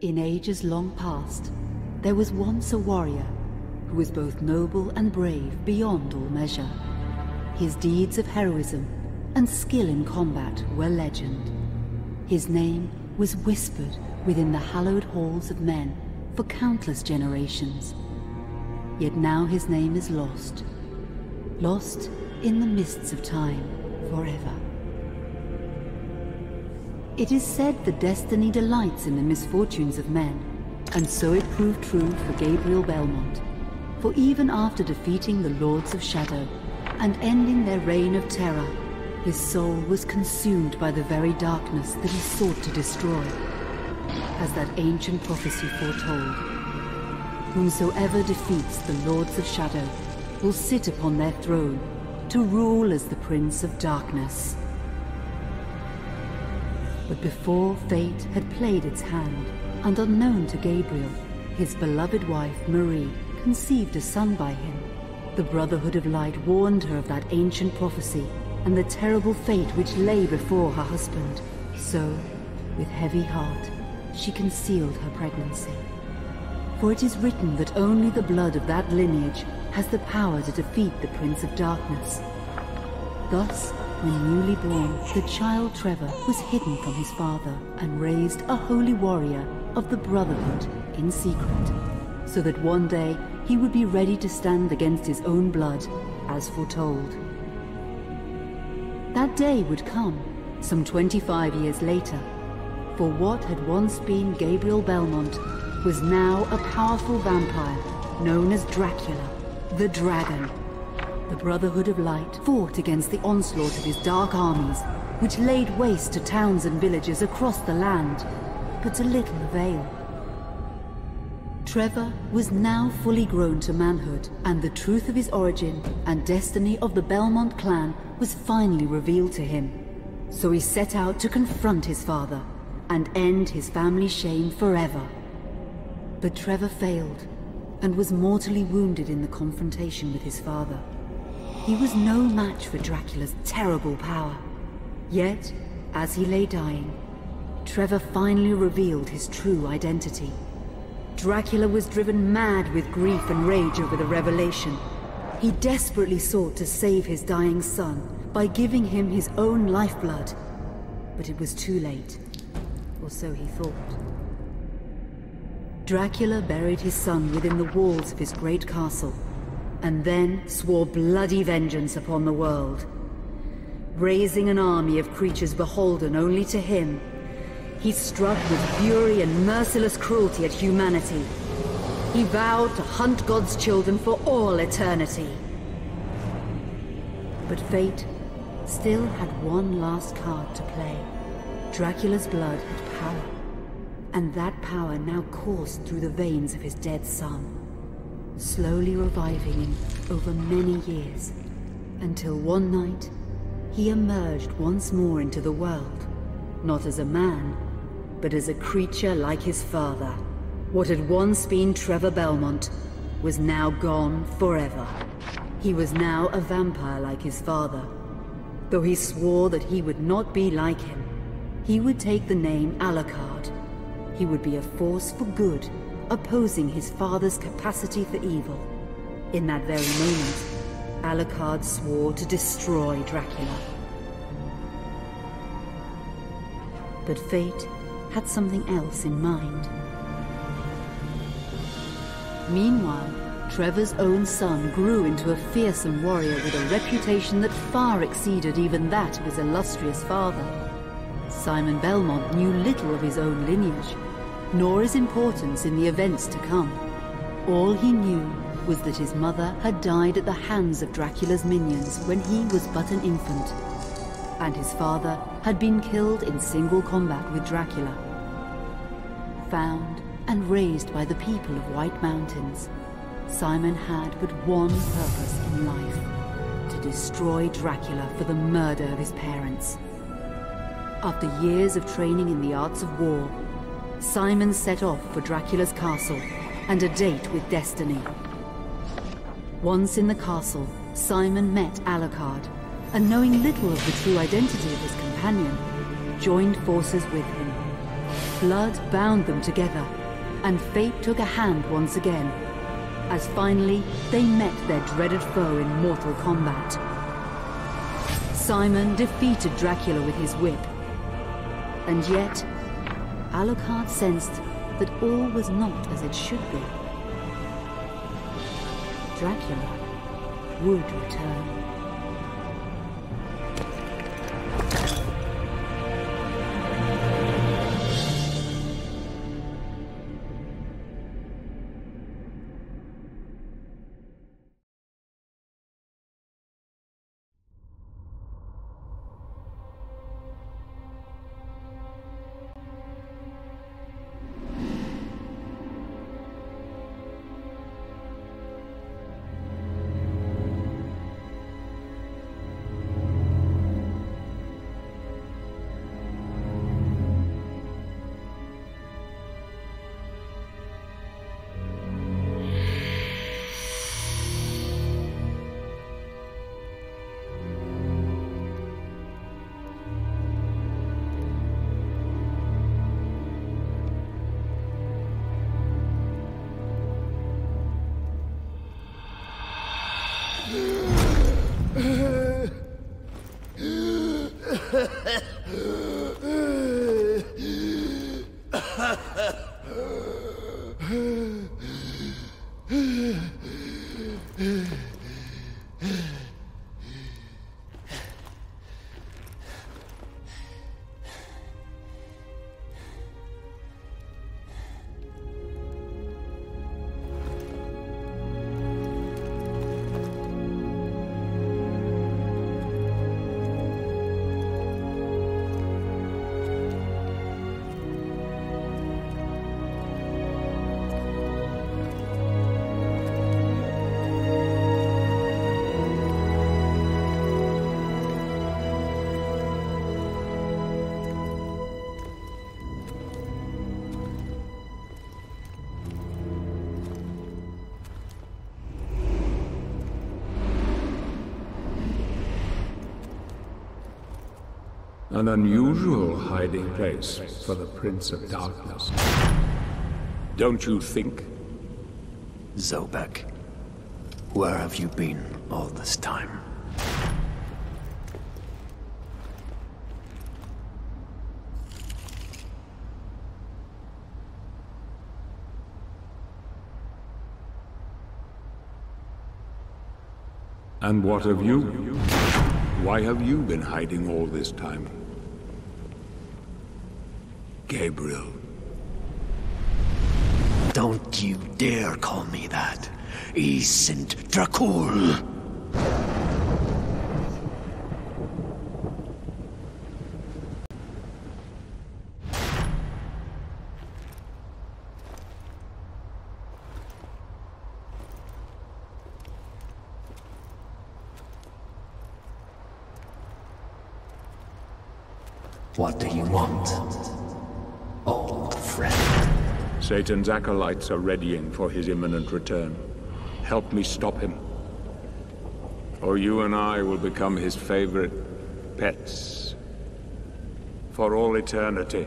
In ages long past, there was once a warrior who was both noble and brave beyond all measure. His deeds of heroism and skill in combat were legend. His name was whispered within the hallowed halls of men for countless generations. Yet now his name is lost. Lost in the mists of time forever. It is said that destiny delights in the misfortunes of men, and so it proved true for Gabriel Belmont. For even after defeating the Lords of Shadow and ending their reign of terror, his soul was consumed by the very darkness that he sought to destroy, as that ancient prophecy foretold. Whomsoever defeats the Lords of Shadow will sit upon their throne to rule as the Prince of Darkness. But before fate had played its hand, and unknown to Gabriel, his beloved wife Marie conceived a son by him. The Brotherhood of Light warned her of that ancient prophecy and the terrible fate which lay before her husband. So, with heavy heart, she concealed her pregnancy. For it is written that only the blood of that lineage has the power to defeat the Prince of Darkness. Thus, when newly born, the child Trevor was hidden from his father and raised a holy warrior of the Brotherhood in secret, so that one day he would be ready to stand against his own blood, as foretold. That day would come, some 25 years later, for what had once been Gabriel Belmont was now a powerful vampire known as Dracula, the Dragon. The Brotherhood of Light fought against the onslaught of his dark armies, which laid waste to towns and villages across the land, but to little avail. Trevor was now fully grown to manhood, and the truth of his origin and destiny of the Belmont clan was finally revealed to him. So he set out to confront his father and end his family's shame forever. But Trevor failed and was mortally wounded in the confrontation with his father. He was no match for Dracula's terrible power. Yet, as he lay dying, Trevor finally revealed his true identity. Dracula was driven mad with grief and rage over the revelation. He desperately sought to save his dying son by giving him his own lifeblood. But it was too late, or so he thought. Dracula buried his son within the walls of his great castle, and then swore bloody vengeance upon the world. Raising an army of creatures beholden only to him, he struck with fury and merciless cruelty at humanity. He vowed to hunt God's children for all eternity. But fate still had one last card to play. Dracula's blood had power, and that power now coursed through the veins of his dead son, slowly reviving him over many years, until one night he emerged once more into the world, not as a man, but as a creature like his father. What had once been Trevor Belmont was now gone forever. He was now a vampire like his father. Though he swore that he would not be like him, he would take the name Alucard. He would be a force for good, opposing his father's capacity for evil. In that very moment, Alucard swore to destroy Dracula. But fate had something else in mind. Meanwhile, Trevor's own son grew into a fearsome warrior with a reputation that far exceeded even that of his illustrious father. Simon Belmont knew little of his own lineage, nor his importance in the events to come. All he knew was that his mother had died at the hands of Dracula's minions when he was but an infant, and his father had been killed in single combat with Dracula. Found and raised by the people of White Mountains, Simon had but one purpose in life: to destroy Dracula for the murder of his parents. After years of training in the arts of war, Simon set off for Dracula's castle and a date with destiny. Once in the castle, Simon met Alucard, and knowing little of the true identity of his companion, joined forces with him. Blood bound them together, and fate took a hand once again, as finally they met their dreaded foe in mortal combat. Simon defeated Dracula with his whip, and yet Alucard sensed that all was not as it should be. Dracula would return. An unusual hiding place for the Prince of Darkness. Don't you think? Zobek, where have you been all this time? And what of you? Why have you been hiding all this time? Gabriel. Don't you dare call me that. I sind Dracula. What do you want, old friend? Satan's acolytes are readying for his imminent return. Help me stop him, or you and I will become his favorite pets for all eternity.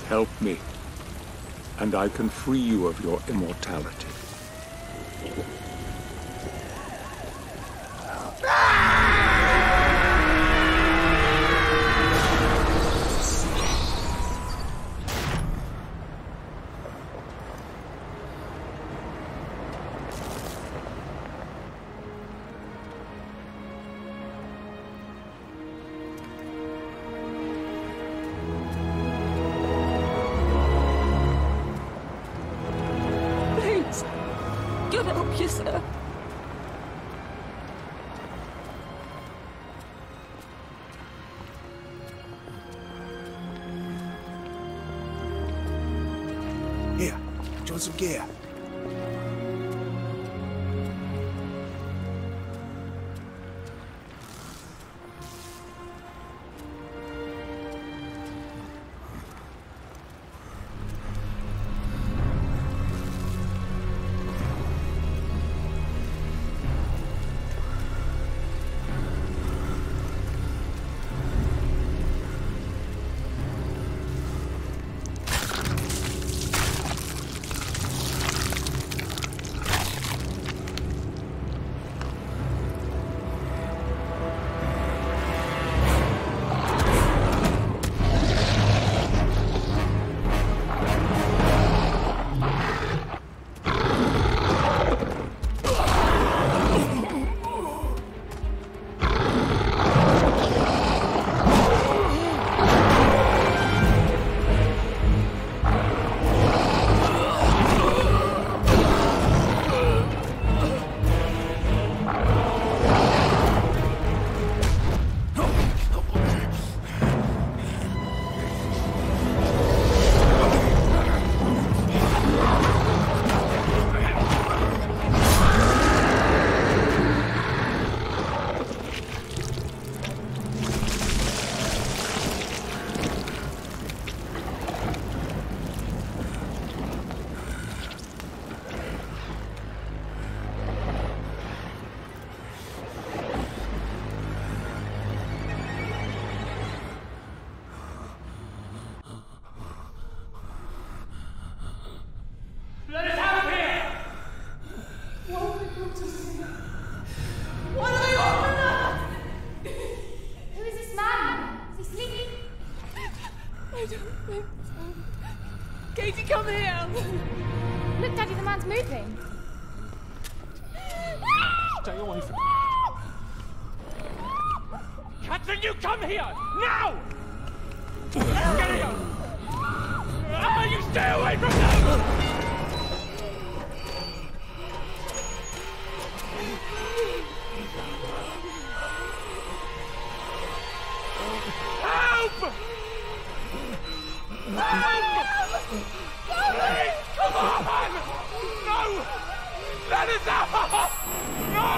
Help me, and I can free you of your immortality. God help you, sir. Here, join some gear. Katie, come here! Look, Daddy, the man's moving. Stay away from me. Catherine, you come here! Now! Get here! You stay away from them! Help! Help! Please, come on! No! Let us out! No!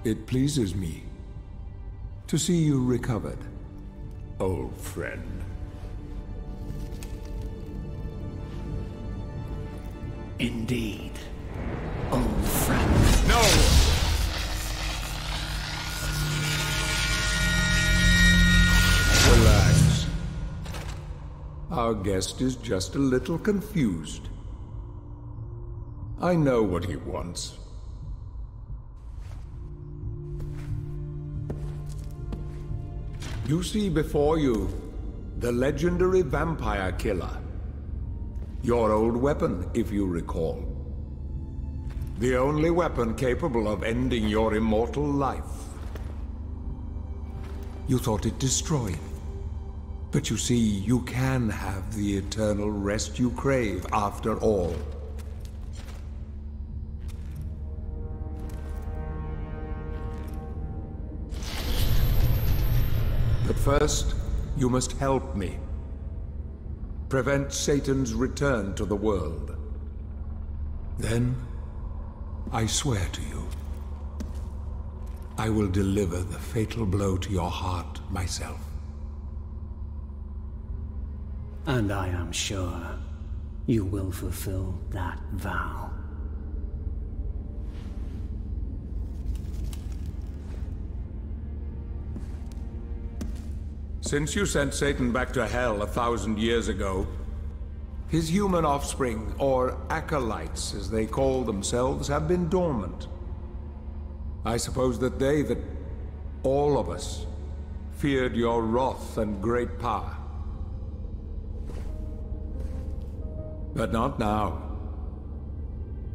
It pleases me to see you recovered, old friend. Indeed. Old friend. No! Relax. Our guest is just a little confused. I know what he wants. You see before you the legendary vampire killer. Your old weapon, if you recall. The only weapon capable of ending your immortal life. You thought it destroyed. But you see, you can have the eternal rest you crave after all. But first, you must help me. Prevent Satan's return to the world. Then, I swear to you, I will deliver the fatal blow to your heart myself. And I am sure you will fulfill that vow. Since you sent Satan back to hell 1,000 years ago, his human offspring, or acolytes as they call themselves, have been dormant. I suppose that all of us, feared your wrath and great power. But not now.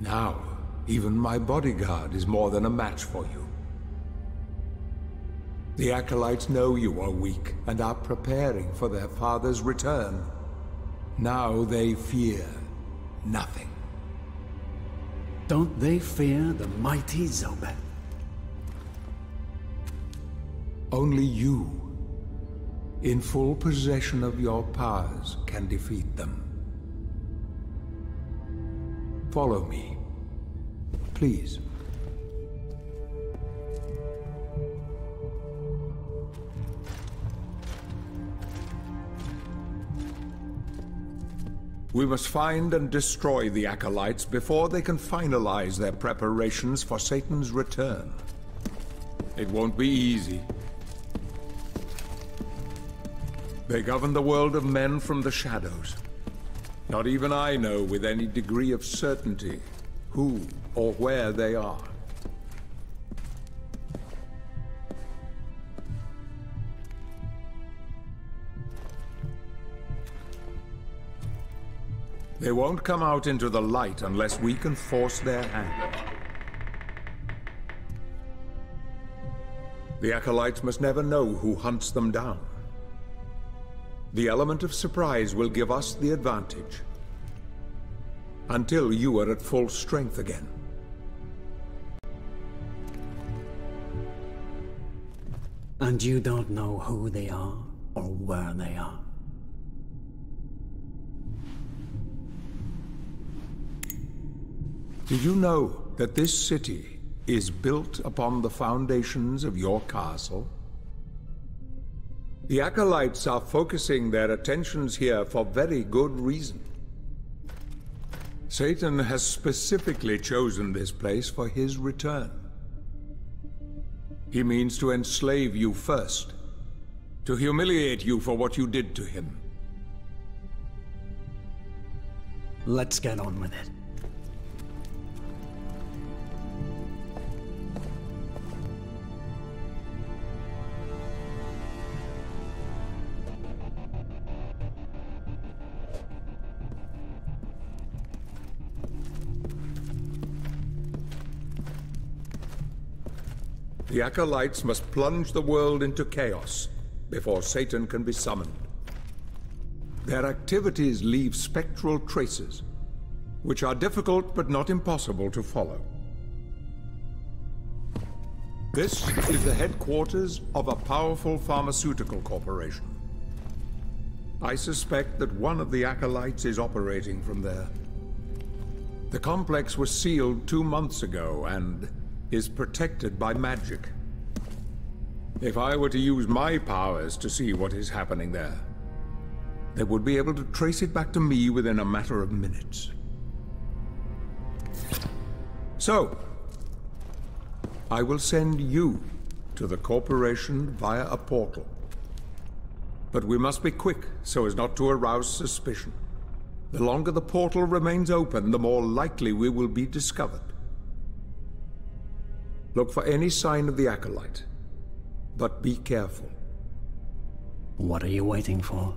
Now, even my bodyguard is more than a match for you. The acolytes know you are weak and are preparing for their father's return. Now they fear nothing. Don't they fear the mighty Zobek? Only you, in full possession of your powers, can defeat them. Follow me, please. We must find and destroy the acolytes before they can finalize their preparations for Satan's return. It won't be easy. They govern the world of men from the shadows. Not even I know with any degree of certainty who or where they are. They won't come out into the light unless we can force their hand. The acolytes must never know who hunts them down. The element of surprise will give us the advantage. Until you are at full strength again. And you don't know who they are or where they are? Did you know that this city is built upon the foundations of your castle? The acolytes are focusing their attentions here for very good reason. Satan has specifically chosen this place for his return. He means to enslave you first, to humiliate you for what you did to him. Let's get on with it. The acolytes must plunge the world into chaos before Satan can be summoned. Their activities leave spectral traces, which are difficult but not impossible to follow. This is the headquarters of a powerful pharmaceutical corporation. I suspect that one of the acolytes is operating from there. The complex was sealed 2 months ago and is protected by magic. If I were to use my powers to see what is happening there, they would be able to trace it back to me within a matter of minutes. So, I will send you to the Corporation via a portal. But we must be quick so as not to arouse suspicion. The longer the portal remains open, the more likely we will be discovered. Look for any sign of the Acolyte, but be careful. What are you waiting for?